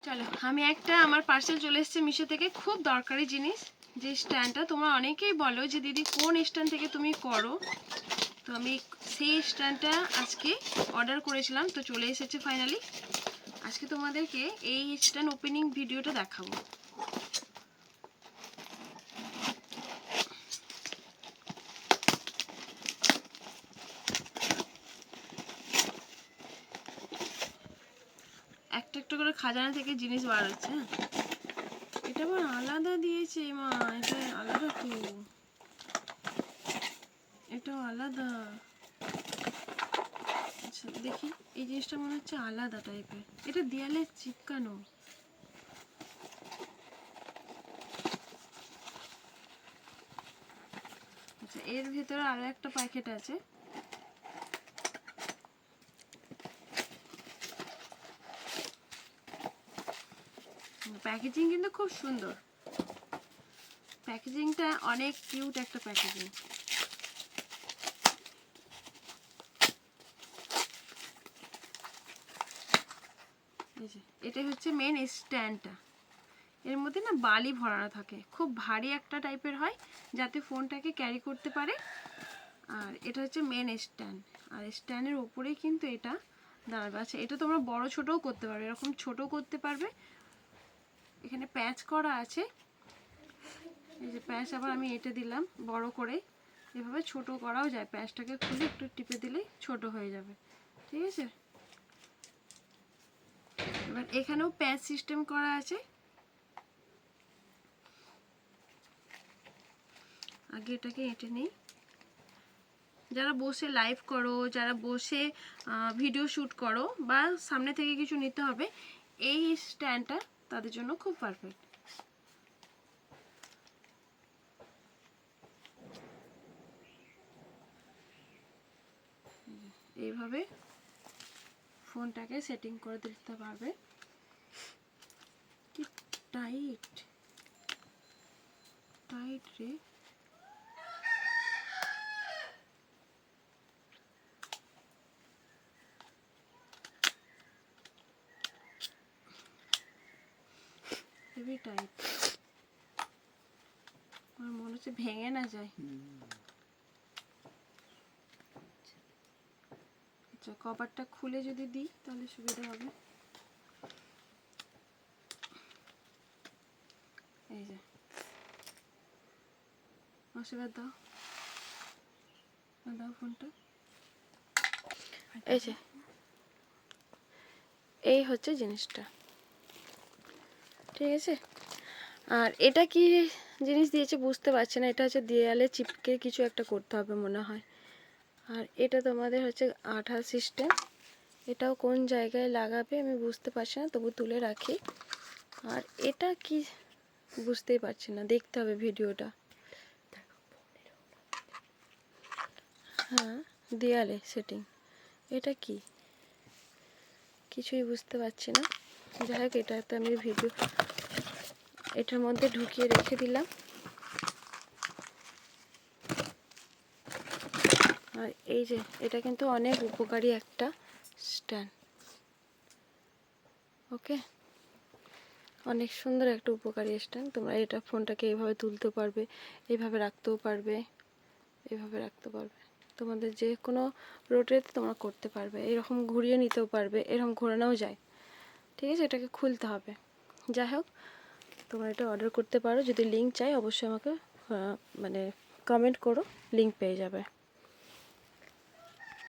চলো আমি একটা আমার পার্সেল চলে এসেছে মিশো থেকে, খুব দরকারি জিনিস, যে স্ট্যান্ডটা তোমরা অনেকেই বলো যে দিদি কোন স্ট্যান্ড থেকে তুমি করো, তো আমি সেই স্ট্যান্ডটা আজকে অর্ডার করেছিলাম, তো চলে এসেছে ফাইনালি। আজকে তোমাদেরকে এই স্ট্যান্ড ওপেনিং ভিডিওটা দেখাবো। একটা একটা করে খাজানা থেকে জিনিস বার হচ্ছে। এটা আবার আলাদা দিয়েছে মা, এটা আলাদা তো, এটাও আলাদা। আচ্ছা দেখি, এই জিনিসটা মনে হচ্ছে আলাদা টাইপের, এটা দেয়ালে চিপকানো। আচ্ছা এর ভিতরে আরো একটা প্যাকেট আছে। প্যাকেজিং কিন্তু খুব সুন্দর, প্যাকেজিংটা অনেক কিউট একটা প্যাকেজিং। এটা হচ্ছে মেন স্ট্যান্ডটা, এর মধ্যে না বালি ভরানো থাকে, খুব ভারী একটা টাইপের হয় যাতে ফোনটাকে ক্যারি করতে পারে। আর এটা হচ্ছে মেন স্ট্যান্ড, আর স্ট্যান্ডের উপরেই কিন্তু এটা দাঁড়াবে। আচ্ছা এটা তোমরা বড় ছোটও করতে পারবে, এরকম ছোট করতে পারবে। এখানে প্যাচ করা আছে, এই যে প্যাচ, আবার আমি এটা দিলাম বড় করে, এভাবে ছোট করাও যায়, প্যাচটাকে খুলে একটু টিপে দিলেই ছোট হয়ে যাবে, ঠিক আছে। এবার এখানেও প্যাচ সিস্টেম করা আছে। আগে এটাকে এঁটে নিই। যারা বসে লাইভ করো, যারা বসে ভিডিও শ্যুট করো, বা সামনে থেকে কিছু নিতে হবে, এই স্ট্যান্ডটা তাদের জন্য খুব পারফেক্ট। এইভাবে ফোনটাকে সেটিং করে দিতে পারবে। কি টাইট টাইট রে, হেভি টাইট, আমার মনে হচ্ছে ভেঙে না যায়। আচ্ছা কভারটা খুলে যদি দিই তাহলে সুবিধা হবে। এই যে আশীর্বাদ দাও, দাও ফোনটা। এই যে এই হচ্ছে জিনিসটা, ঠিক আছে। আর এটা কি জিনিস দিয়েছে বুঝতে পারছি না, এটা হচ্ছে দেয়ালে চিপকে কিছু একটা করতে হবে মনে হয়। আর এটা তোমাদের হচ্ছে আঠা সিস্টেম, এটাও কোন জায়গায় লাগাবে আমি বুঝতে পারছি না, তবু তুলে রাখি। আর এটা কি বুঝতেই পারছি না, দেখতে হবে ভিডিওটা। হ্যাঁ দেয়ালে সেটিং, এটা কি কিছুই বুঝতে পারছি না। যাই হোক এটাতে আমি ভিডিও এটার মধ্যে ঢুকিয়ে রেখে দিলাম। আর এই যে এটা কিন্তু অনেক উপকারী একটা স্ট্যান্ড, ওকে, অনেক সুন্দর একটা উপকারী স্ট্যান্ড। তোমরা এটা ফোনটাকে এইভাবে তুলতে পারবে, এইভাবে রাখতেও পারবে, এইভাবে রাখতে পারবে, তোমাদের যে কোনো রোটেতে তোমরা করতে পারবে, এরকম ঘুরিয়ে নিতেও পারবে, এরকম ঘোরানোও যায়, ঠিক আছে। এটাকে খুলতে হবে। যাই হোক তোমরা এটা অর্ডার করতে পারো, যদি লিঙ্ক চাই অবশ্যই আমাকে মানে কমেন্ট করো, লিঙ্ক পেয়ে যাবে।